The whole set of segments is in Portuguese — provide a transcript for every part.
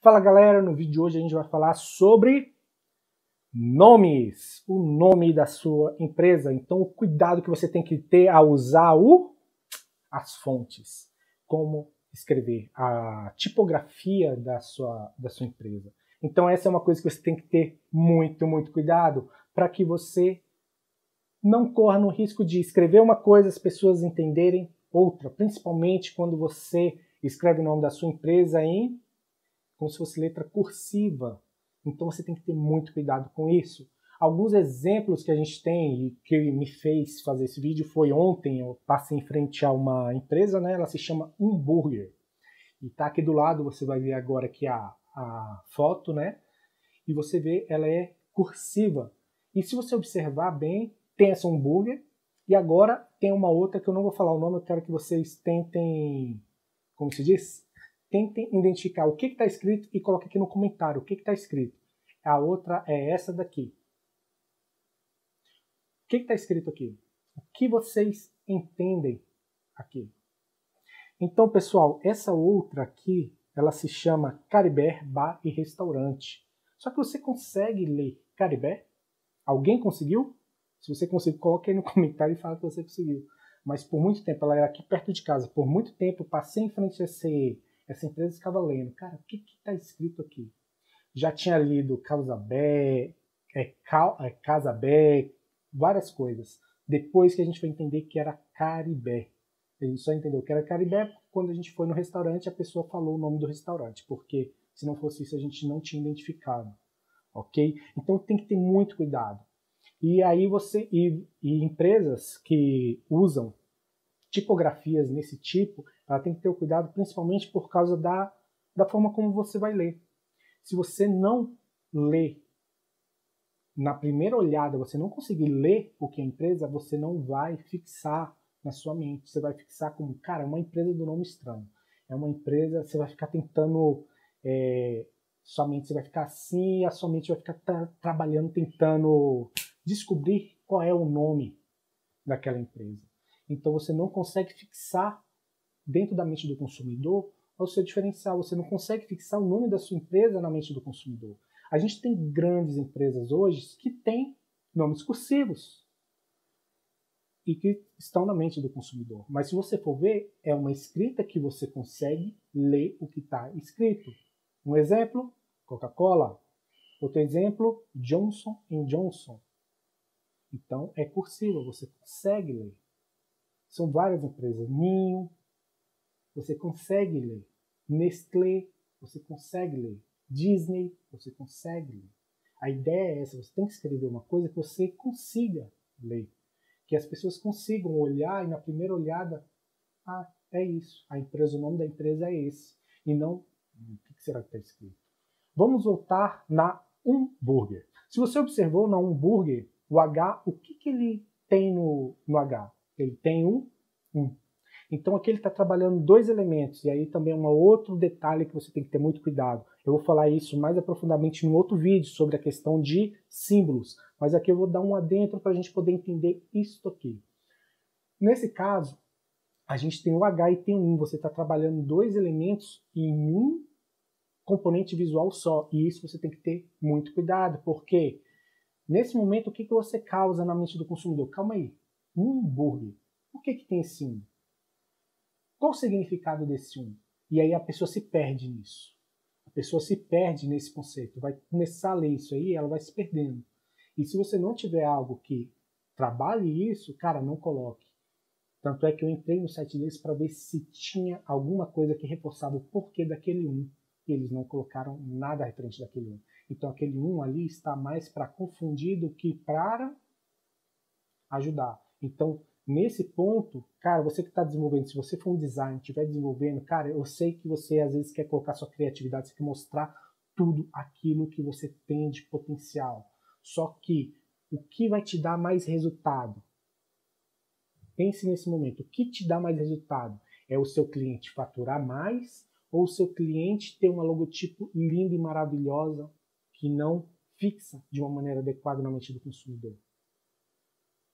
Fala galera, no vídeo de hoje a gente vai falar sobre nomes, o nome da sua empresa. Então o cuidado que você tem que ter ao usar as fontes, como escrever, a tipografia da sua empresa. Então essa é uma coisa que você tem que ter muito cuidado para que você não corra no risco de escrever uma coisa, as pessoas entenderem outra, principalmente quando você escreve o nome da sua empresa como se fosse letra cursiva. Então você tem que ter muito cuidado com isso. Alguns exemplos que a gente tem e que me fez fazer esse vídeo foi ontem, eu passei em frente a uma empresa, né? Ela se chama Umburger. E tá aqui do lado, você vai ver agora aqui a foto, né? E você vê, ela é cursiva. E se você observar bem, tem essa Umburger e agora tem uma outra que eu não vou falar o nome, eu quero que vocês tentem, como se diz? Tentem identificar o que está escrito e coloque aqui no comentário o que está escrito. A outra é essa daqui. O que está escrito aqui? O que vocês entendem aqui? Então, pessoal, essa outra aqui, ela se chama Caribé Bar e Restaurante. Só que você consegue ler Caribé? Alguém conseguiu? Se você conseguiu, coloque aí no comentário e fala que você conseguiu. Mas por muito tempo, ela era aqui perto de casa, por muito tempo eu passei em frente a essa empresa, ficava lendo. Cara, o que está escrito aqui? Já tinha lido Casabé, Casabé, várias coisas. Depois que a gente foi entender que era Caribé. A gente só entendeu que era Caribé quando a gente foi no restaurante, a pessoa falou o nome do restaurante, porque se não fosse isso a gente não tinha identificado. Ok? Então tem que ter muito cuidado. E aí e empresas que usam tipografias nesse tipo, ela tem que ter o cuidado principalmente por causa da forma como você vai ler. Se você não lê na primeira olhada, você não conseguir ler o que é a empresa, você não vai fixar na sua mente. Você vai fixar como, cara, é uma empresa do nome estranho. É uma empresa, você vai ficar tentando, sua mente você vai ficar assim, a sua mente vai ficar trabalhando, tentando descobrir qual é o nome daquela empresa. Então você não consegue fixar dentro da mente do consumidor o seu diferencial. Você não consegue fixar o nome da sua empresa na mente do consumidor. A gente tem grandes empresas hoje que têm nomes cursivos e que estão na mente do consumidor. Mas se você for ver, é uma escrita que você consegue ler o que está escrito. Um exemplo, Coca-Cola. Outro exemplo, Johnson & Johnson. Então é cursiva, você consegue ler. São várias empresas. Ninho, você consegue ler. Nestlé, você consegue ler. Disney, você consegue ler. A ideia é essa, você tem que escrever uma coisa que você consiga ler. Que as pessoas consigam olhar e na primeira olhada, é isso. A empresa, o nome da empresa é esse. E não, o que será que está escrito? Vamos voltar na Umburger. Se você observou na Umburger, o H, o que ele tem no H? Ele tem um. Então aqui ele está trabalhando dois elementos, e aí também é um outro detalhe que você tem que ter muito cuidado. Eu vou falar isso mais aprofundadamente em um outro vídeo sobre a questão de símbolos, mas aqui eu vou dar um adentro para a gente poder entender isso aqui. Nesse caso, a gente tem o H e tem o 1, você está trabalhando dois elementos em um componente visual só, e isso você tem que ter muito cuidado, porque nesse momento o que você causa na mente do consumidor? Calma aí, Umburger, por que tem esse 1? Qual o significado desse 1? E aí a pessoa se perde nisso. A pessoa se perde nesse conceito, vai começar a ler isso aí, ela vai se perdendo. E se você não tiver algo que trabalhe isso, cara, não coloque. Tanto é que eu entrei no site deles para ver se tinha alguma coisa que reforçava o porquê daquele 1. E eles não colocaram nada referente daquele 1. Então aquele 1 ali está mais para confundir do que para ajudar. Então, nesse ponto, cara, você que está desenvolvendo, se você for um designer, estiver desenvolvendo, cara, eu sei que você às vezes quer colocar sua criatividade, você quer mostrar tudo aquilo que você tem de potencial. Só que o que vai te dar mais resultado? Pense nesse momento, o que te dá mais resultado? É o seu cliente faturar mais ou o seu cliente ter uma logotipo linda e maravilhosa que não fixa de uma maneira adequada na mente do consumidor?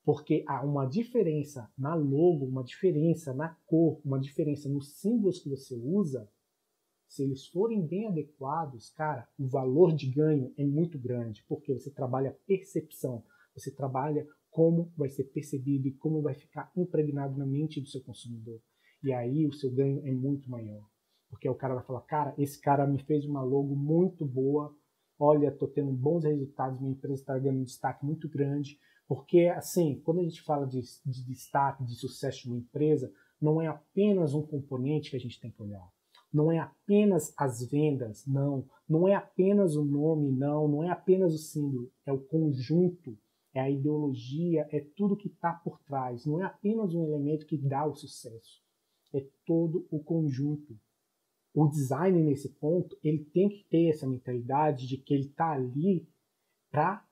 Porque há uma diferença na logo, uma diferença na cor, uma diferença nos símbolos que você usa, se eles forem bem adequados, cara, o valor de ganho é muito grande, porque você trabalha percepção, você trabalha como vai ser percebido e como vai ficar impregnado na mente do seu consumidor. E aí o seu ganho é muito maior. Porque o cara vai falar, cara, esse cara me fez uma logo muito boa, olha, estou tendo bons resultados, minha empresa está ganhando um destaque muito grande. Porque, assim, quando a gente fala de destaque, de sucesso de uma empresa, não é apenas um componente que a gente tem que olhar. Não é apenas as vendas, não. Não é apenas o nome, não. Não é apenas o símbolo. É o conjunto, é a ideologia, é tudo que está por trás. Não é apenas um elemento que dá o sucesso. É todo o conjunto. O design, nesse ponto, ele tem que ter essa mentalidade de que ele está ali para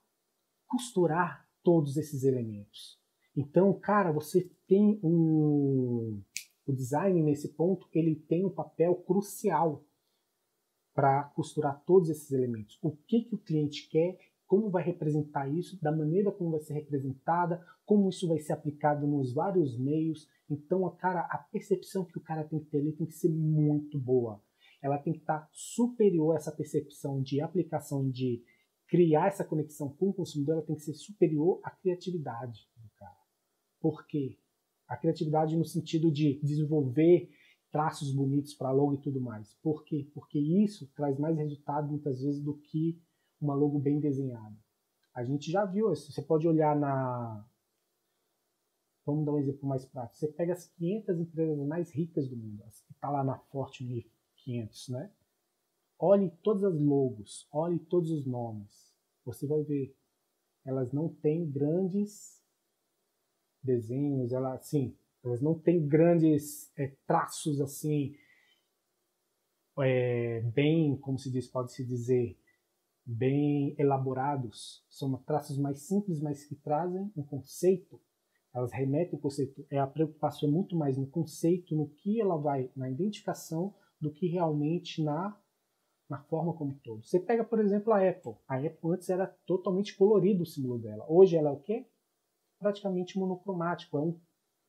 costurar todos esses elementos. Então, cara, você tem o design nesse ponto, ele tem um papel crucial para costurar todos esses elementos. O que o cliente quer, como vai representar isso, da maneira como vai ser representada, como isso vai ser aplicado nos vários meios. Então, a percepção que o cara tem que ter ali tem que ser muito boa. Ela tem que estar superior a essa percepção de aplicação, de criar essa conexão com o consumidor, ela tem que ser superior à criatividade do cara. Por quê? A criatividade no sentido de desenvolver traços bonitos para a logo e tudo mais. Por quê? Porque isso traz mais resultado muitas vezes do que uma logo bem desenhada. A gente já viu isso. Você pode olhar Vamos dar um exemplo mais prático. Você pega as 500 empresas mais ricas do mundo, as que estão lá na Fortune 500, né? Olhe todas as logos, olhe todos os nomes. Você vai ver, elas não têm grandes desenhos, elas não têm grandes traços assim, bem, como se diz, pode-se dizer, bem elaborados. São traços mais simples, mas que trazem um conceito. Elas remetem o conceito. A preocupação é muito mais no conceito, no que ela vai, na identificação, do que realmente na forma como um todo. Você pega, por exemplo, a Apple. A Apple antes era totalmente colorido o símbolo dela. Hoje ela é o quê? Praticamente monocromático.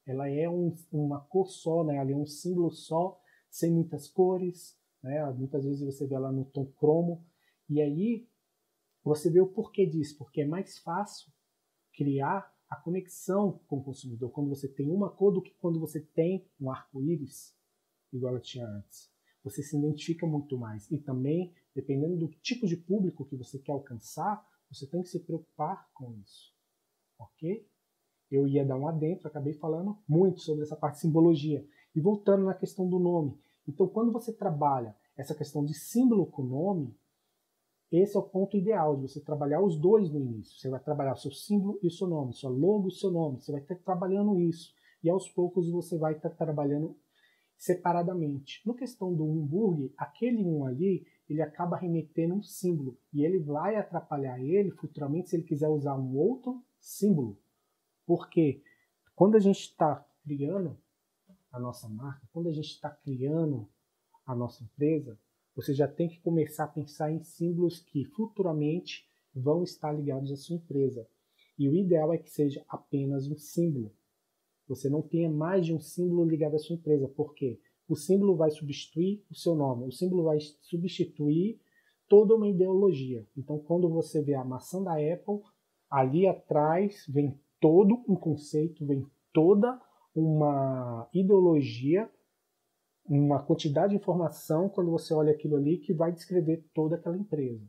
Ela é uma cor só, né? Ela é um símbolo só, sem muitas cores. Né? Muitas vezes você vê ela no tom cromo. E aí você vê o porquê disso. Porque é mais fácil criar a conexão com o consumidor quando você tem uma cor do que quando você tem um arco-íris, igual ela tinha antes. Você se identifica muito mais. E também, dependendo do tipo de público que você quer alcançar, você tem que se preocupar com isso. Ok? Eu ia dar um adentro, acabei falando muito sobre essa parte de simbologia. E voltando na questão do nome. Então, quando você trabalha essa questão de símbolo com nome, esse é o ponto ideal de você trabalhar os dois no início. Você vai trabalhar o seu símbolo e o seu nome, sua logo e o seu nome. Você vai estar trabalhando isso. E aos poucos você vai estar trabalhando separadamente. No questão do hambúrguer, aquele ali, ele acaba remetendo um símbolo. E ele vai atrapalhar ele futuramente se ele quiser usar um outro símbolo. Porque quando a gente está criando a nossa marca, quando a gente está criando a nossa empresa, você já tem que começar a pensar em símbolos que futuramente vão estar ligados à sua empresa. E o ideal é que seja apenas um símbolo. Você não tenha mais de um símbolo ligado à sua empresa. Por quê? O símbolo vai substituir o seu nome. O símbolo vai substituir toda uma ideologia. Então, quando você vê a maçã da Apple, ali atrás vem todo um conceito, vem toda uma ideologia, uma quantidade de informação quando você olha aquilo ali que vai descrever toda aquela empresa.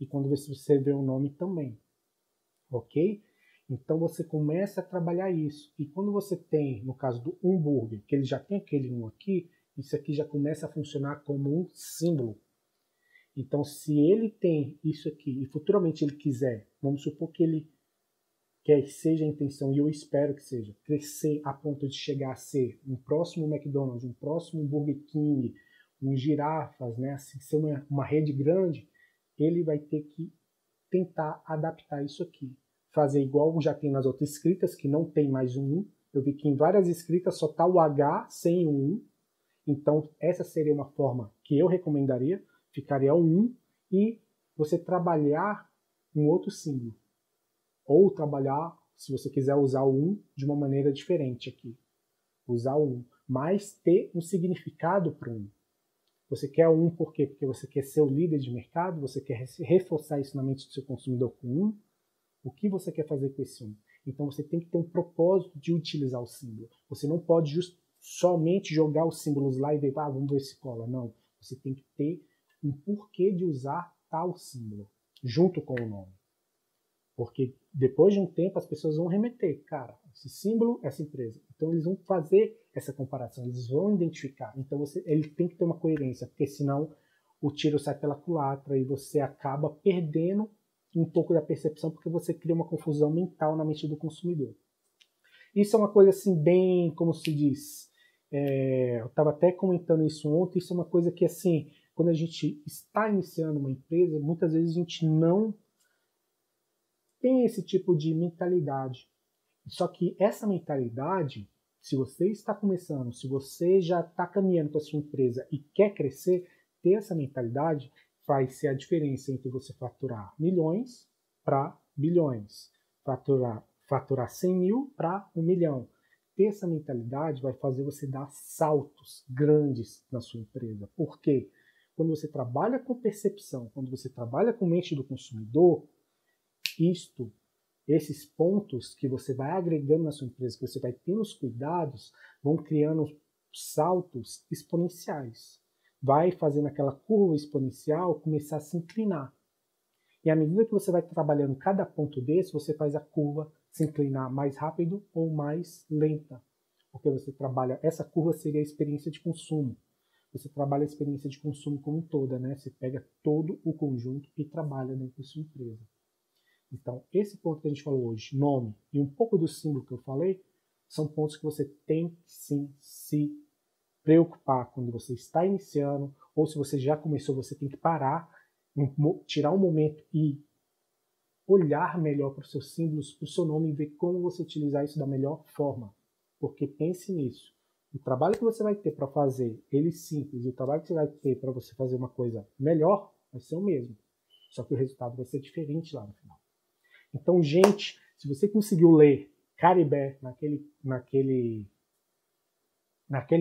E quando você vê o nome também. Ok? Então você começa a trabalhar isso. E quando você tem, no caso do hambúrguer, que ele já tem aquele 1 aqui, isso aqui já começa a funcionar como um símbolo. Então se ele tem isso aqui e futuramente ele quiser, vamos supor que ele quer que seja a intenção, e eu espero que seja, crescer a ponto de chegar a ser um próximo McDonald's, um próximo Burger King, um Girafas, né, assim, ser uma rede grande, ele vai ter que tentar adaptar isso aqui. Fazer igual já tem nas outras escritas, que não tem mais um 1. Eu vi que em várias escritas só está o H sem o 1. Então, essa seria uma forma que eu recomendaria. Ficaria o 1 e você trabalhar um outro símbolo. Ou trabalhar, se você quiser usar o 1 de uma maneira diferente aqui. Usar o 1. Mas ter um significado para o 1. Você quer um por quê? Porque você quer ser o líder de mercado, você quer reforçar isso na mente do seu consumidor com um. O que você quer fazer com esse um? Então você tem que ter um propósito de utilizar o símbolo. Você não pode somente jogar os símbolos lá e ver, vamos ver se cola. Não. Você tem que ter um porquê de usar tal símbolo, junto com o nome. Porque depois de um tempo as pessoas vão remeter, cara, esse símbolo, essa empresa. Então eles vão fazer essa comparação, eles vão identificar. Então ele tem que ter uma coerência, porque senão o tiro sai pela culatra e você acaba perdendo um pouco da percepção, porque você cria uma confusão mental na mente do consumidor. Isso é uma coisa assim bem, como se diz, eu estava até comentando isso ontem, isso é uma coisa que assim, quando a gente está iniciando uma empresa, muitas vezes a gente não tem esse tipo de mentalidade. Só que essa mentalidade, se você está começando, se você já está caminhando com a sua empresa e quer crescer, ter essa mentalidade vai ser a diferença entre você faturar milhões para bilhões, faturar 100 mil para 1 milhão. Ter essa mentalidade vai fazer você dar saltos grandes na sua empresa. Por quê? Quando você trabalha com percepção, quando você trabalha com mente do consumidor, esses pontos que você vai agregando na sua empresa, que você vai tendo os cuidados, vão criando saltos exponenciais. Vai fazendo aquela curva exponencial começar a se inclinar. E à medida que você vai trabalhando cada ponto desse, você faz a curva se inclinar mais rápido ou mais lenta. Porque você trabalha, essa curva seria a experiência de consumo. Você trabalha a experiência de consumo como um toda, né? Você pega todo o conjunto e trabalha dentro da sua empresa. Então, esse ponto que a gente falou hoje, nome e um pouco do símbolo que eu falei, são pontos que você tem que sim se preocupar quando você está iniciando, ou se você já começou, você tem que parar, tirar um momento e olhar melhor para os seus símbolos, para o seu nome e ver como você utilizar isso da melhor forma. Porque pense nisso. O trabalho que você vai ter para fazer ele simples e o trabalho que você vai ter para você fazer uma coisa melhor vai ser o mesmo. Só que o resultado vai ser diferente lá no final. Então, gente, se você conseguiu ler Caribé naquele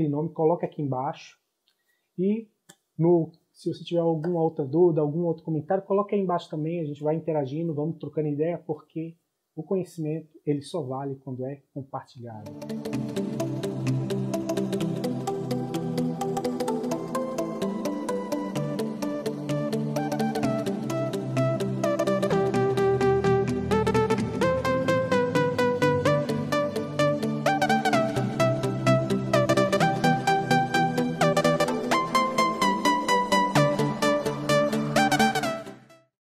nome, coloca aqui embaixo. E se você tiver alguma outra dúvida, algum outro comentário, coloca aí embaixo também, a gente vai interagindo, vamos trocando ideia, porque o conhecimento ele só vale quando é compartilhado.